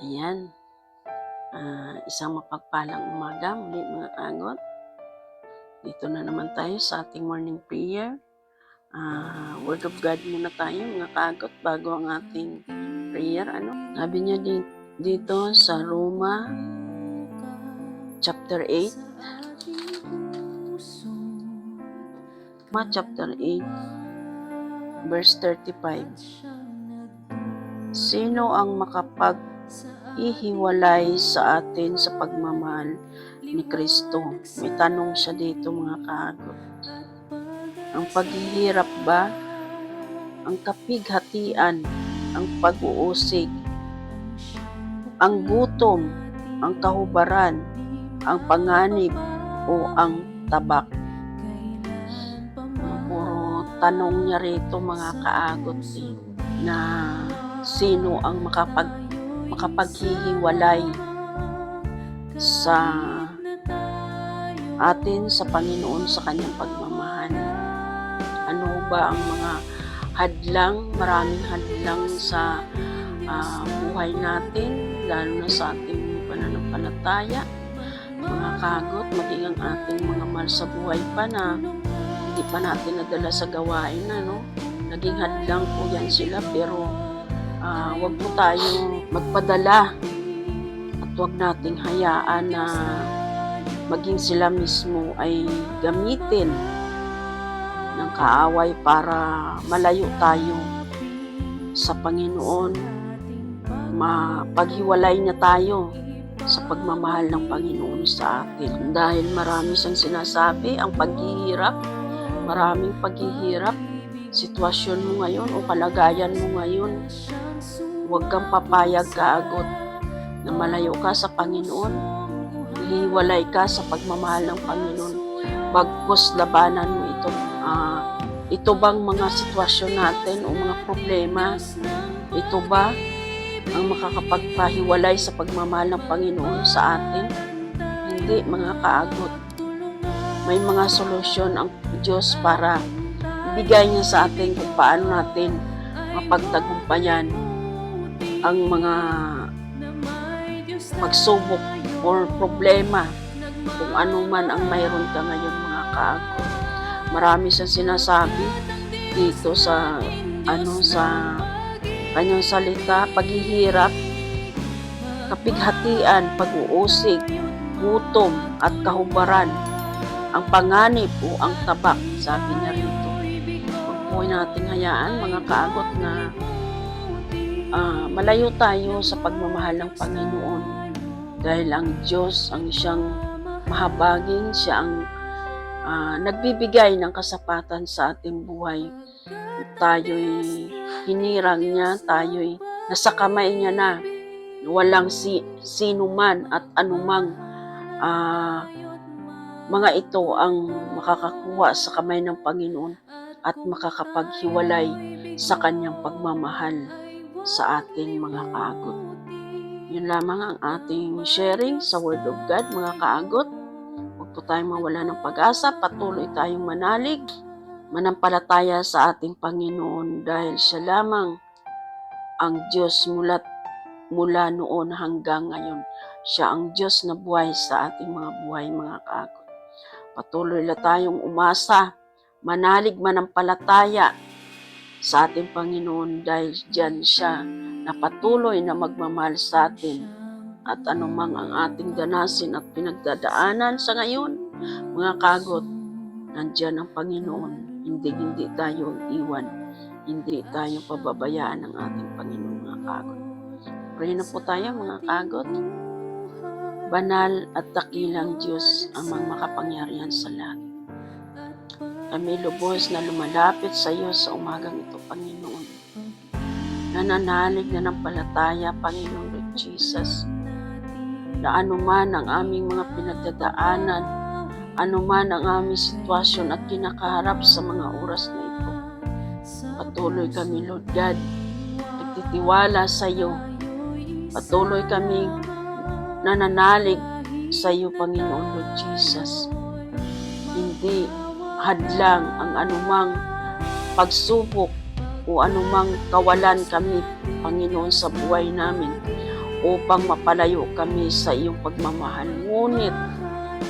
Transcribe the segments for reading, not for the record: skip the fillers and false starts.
Ayan, isang mapagpalang umaga muli mga kaagot. Dito na naman tayo sa ating morning prayer. Word of God muna tayo mga kaagot bago ang ating prayer. Sabi niya dito sa Roma chapter 8. Roma chapter 8 verse 35. Sino ang makapag-ihiwalay sa atin sa pagmamahal ni Kristo? May tanong siya dito mga kaagot. Ang paghihirap ba? Ang kapighatian? Ang pag-uusig? Ang gutom? Ang kahubaran? Ang panganib? O ang tabak? Puro tanong niya rito mga kaagot na sino ang makapaghihiwalay sa atin sa Panginoon sa kanyang pagmamahal. Ano ba ang mga hadlang, maraming hadlang sa buhay natin, lalo na sa ating pananampalataya, mga kagot, maging ang ating mga mahal sa buhay pa na hindi pa natin nadala sa gawain naging hadlang po yan sila, pero wag po tayo magpadala at wag nating hayaan na maging sila mismo ay gamitin ng kaaway para malayo tayo sa Panginoon. Mapaghiwalay na tayo sa pagmamahal ng Panginoon sa atin. Dahil marami siyang sinasabi, ang paghihirap, maraming paghihirap, sitwasyon mo ngayon o kalagayan mo ngayon, huwag kang papayag kaagot na malayo ka sa Panginoon, hiwalay ka sa pagmamahal ng Panginoon, bagkus labanan mo ito. Ito bang mga sitwasyon natin o mga problema, ito ba ang makakapagpahiwalay sa pagmamahal ng Panginoon sa atin? Hindi mga kaagot. May mga solusyon ang Diyos para ibigay niya sa atin kung paano natin mapagtagumpayan ang mga pagsubok or problema, kung ano man ang mayroon ka ngayon mga kaagot. Marami siyang sinasabi dito sa sa kanyang salita: paghihirap, kapighatian, pag-uusig, gutom at kahubaran, ang panganib o ang tabak, sabi niya rito. Huwag po nating hayaan mga kaagot na malayo tayo sa pagmamahal ng Panginoon, dahil ang Diyos ang siyang mahabagin, siya ang nagbibigay ng kasapatan sa ating buhay. Tayo'y hinirang niya, tayo'y nasa kamay niya na. Walang sino man at anumang mga ito ang makakakuha sa kamay ng Panginoon at makakapaghiwalay sa kanyang pagmamahal sa atin mga kaagot. Yun lamang ang ating sharing sa Word of God mga kaagot. Huwag po tayong mawala ng pag-asa, patuloy tayong manalig, manampalataya sa ating Panginoon, dahil siya lamang ang Diyos mula noon hanggang ngayon. Siya ang Diyos na buhay sa ating mga buhay mga kaagot. Patuloy na tayong umasa, manalig, manampalataya sa ating Panginoon, dahil diyan siya na patuloy na magmamahal sa atin. At anumang ang ating danasin at pinagdadaanan sa ngayon, mga kagot, nandiyan ang Panginoon. Hindi tayo iwan, hindi tayo pababayaan ng ating Panginoon mga kagot. Pray na po tayo mga kagot. Banal at dakilang Diyos, amang makapangyarihan sa lahat, kami lubos na lumalapit sa iyo sa umagang ito, Panginoon. Nananalig na ng palataya, Panginoon Lord Jesus, na anuman ang aming mga pinagdadaanan, anuman ang aming sitwasyon at kinakaharap sa mga oras na ito, patuloy kami, Lord God, nagtitiwala sa iyo. Patuloy kami nananalig sa iyo, Panginoon Lord Jesus. Hindi hadlang ang anumang pagsubok o anumang kawalan kami, Panginoon, sa buhay namin, upang mapalayo kami sa iyong pagmamahal. Ngunit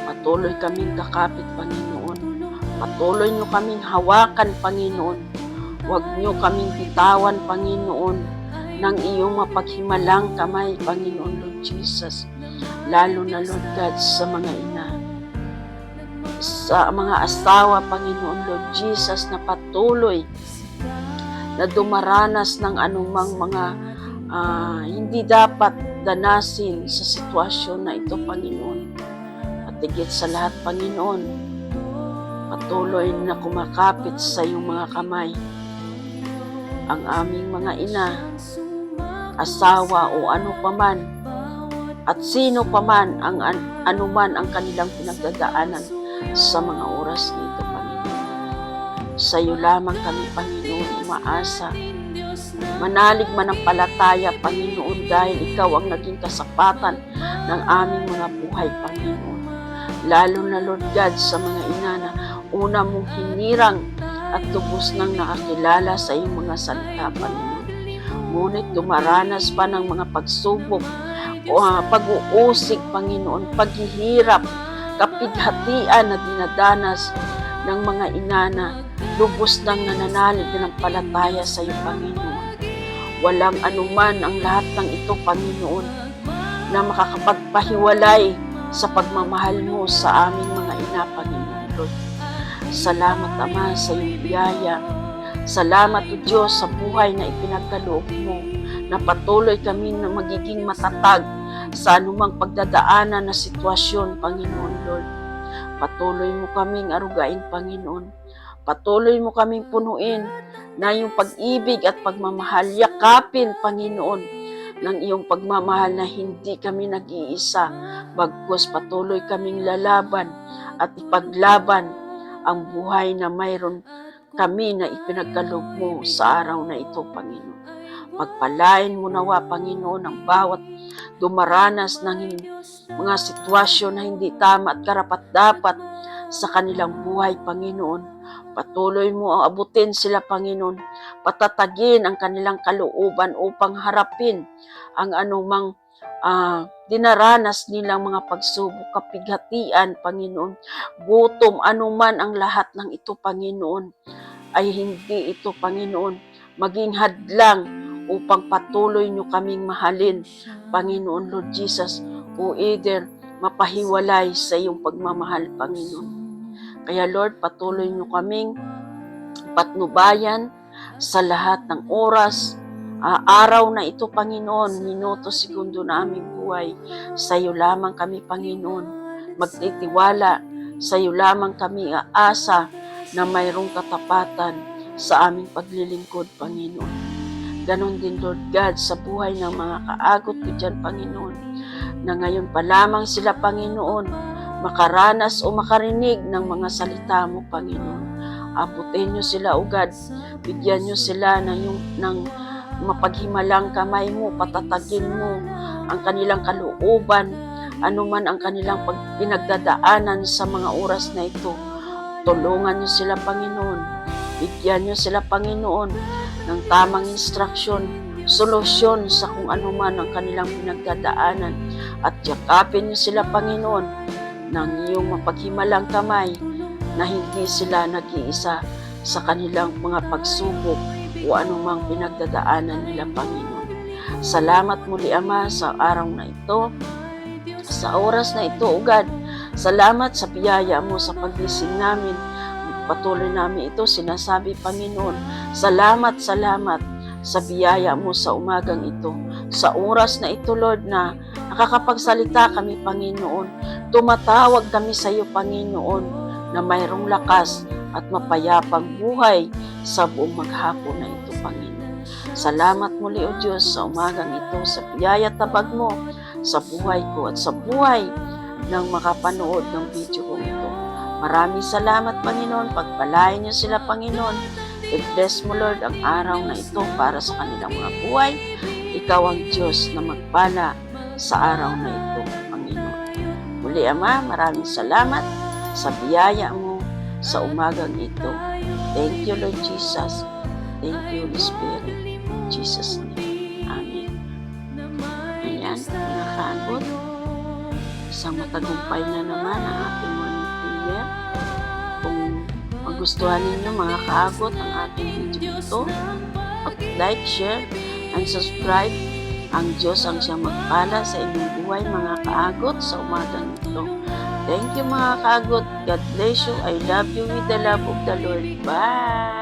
patuloy kaming kakapit, Panginoon. Patuloy niyo kaming hawakan, Panginoon. Huwag niyo kaming bitawan, Panginoon, ng iyong mapaghimalang kamay, Panginoon Lord Jesus. Lalo na, Lord God, sa mga ina, sa mga asawa, Panginoon Lord Jesus, na patuloy na dumaranas ng anumang mga hindi dapat danasin sa sitwasyon na ito, Panginoon. At higit sa lahat, Panginoon, patuloy na kumakapit sa iyong mga kamay ang aming mga ina, asawa o ano paman, at sino paman ang anuman ang kanilang pinagdadaanan sa mga oras nito, Panginoon. Sa iyo lamang kami, Panginoon, umaasa. Manalig manampalataya, Panginoon, dahil ikaw ang naging kasapatan ng aming mga buhay, Panginoon. Lalo na, Lord God, sa mga ina na una mong hinirang at lubos nang nakakilala sa iyong mga salita, Panginoon. Ngunit dumaranas pa ng mga pagsubok o pag-uusig, Panginoon, paghihirap, kapighatian na dinadanas ng mga ina na lubos nang nananalig ng palataya sa iyo, Panginoon. Walang anuman ang lahat ng ito, Panginoon, na makakapagpahiwalay sa pagmamahal mo sa aming mga ina, Panginoon Lord. Salamat, Ama, sa iyong biyaya. Salamat, O Diyos, sa buhay na ipinagkaloob mo, na patuloy kami na magiging matatag sa anumang pagdadaanan na sitwasyon, Panginoon Lord. Patuloy mo kaming arugain, Panginoon. Patuloy mo kaming punuin na iyong pag-ibig at pagmamahal. Yakapin, Panginoon, ng iyong pagmamahal na hindi kami nag-iisa. Bagkus patuloy kaming lalaban at ipaglaban ang buhay na mayroon kami na ipinagkaloob mo sa araw na ito, Panginoon. Pagpalain mo nawa, Panginoon, ang bawat dumaranas ng mga sitwasyon na hindi tama at karapat-dapat sa kanilang buhay, Panginoon. Patuloy mo ang abutin sila, Panginoon. Patatagin ang kanilang kalooban upang harapin ang anumang dinaranas nilang mga pagsubok, kapighatian, Panginoon. Gutom, anuman ang lahat ng ito, Panginoon, ay hindi ito, Panginoon, maging hadlang upang patuloy nyo kaming mahalin, Panginoon Lord Jesus, o either mapahiwalay sa iyong pagmamahal, Panginoon. Kaya Lord, patuloy nyo kaming patnubayan sa lahat ng oras, araw na ito, Panginoon, minuto, segundo na aming buhay. Sa iyo lamang kami, Panginoon, magtitiwala. Sa iyo lamang kami aasa na mayroong katapatan sa aming paglilingkod, Panginoon. Ganon din, Lord God, sa buhay ng mga kaagot ko dyan, Panginoon, na ngayon pa lamang sila, Panginoon, makaranas o makarinig ng mga salita mo, Panginoon. Abutin nyo sila, O God. Bigyan nyo sila ng mapaghimalang kamay mo, patatagin mo ang kanilang kalooban, anuman ang kanilang pinagdadaanan sa mga oras na ito. Tulungan nyo sila, Panginoon. Bigyan nyo sila, Panginoon, ng tamang instruksyon, solusyon sa kung anuman ang kanilang pinagdadaanan. At yakapin nyo sila, Panginoon, ng iyong mapaghimalang kamay na hindi sila nag-iisa sa kanilang mga pagsubok o anumang pinagdadaanan nila, Panginoon. Salamat muli, Ama, sa araw na ito, sa oras na ito, O God. Salamat sa biyaya mo sa pagising namin. Patuloy namin ito sinasabi, Panginoon. Salamat sa biyaya mo sa umagang ito. Sa oras na ito, Lord, na nakakapagsalita kami, Panginoon. Tumatawag kami sa iyo, Panginoon, na mayroong lakas at mapayapang buhay sa buong maghapon na ito, Panginoon. Salamat muli, O Diyos, sa umagang ito, sa biyaya tabag mo, sa buhay ko at sa buhay ng makapanood ng video ko ito. Maraming salamat, Panginoon. Pagpalain niyo sila, Panginoon. I-bless mo, Lord, ang araw na ito para sa kanilang mga buhay. Ikaw ang Diyos na magpala sa araw na ito, Panginoon. Muli, Ama, maraming salamat sa biyaya mo sa umagang ito. Thank you, Lord Jesus. Thank you, Holy Spirit. In Jesus' name. Amen. Ayan. kaagot. Isang matagumpay na naman ang ating morning prayer. Kung magustuhan ninyo mga kaagot ang ating video ito, like, share, and subscribe. Ang Diyos ang siyang magpala sa inyong buhay mga kaagot sa umagang ito. Thank you mga kaagot. God bless you. I love you with the love of the Lord. Bye!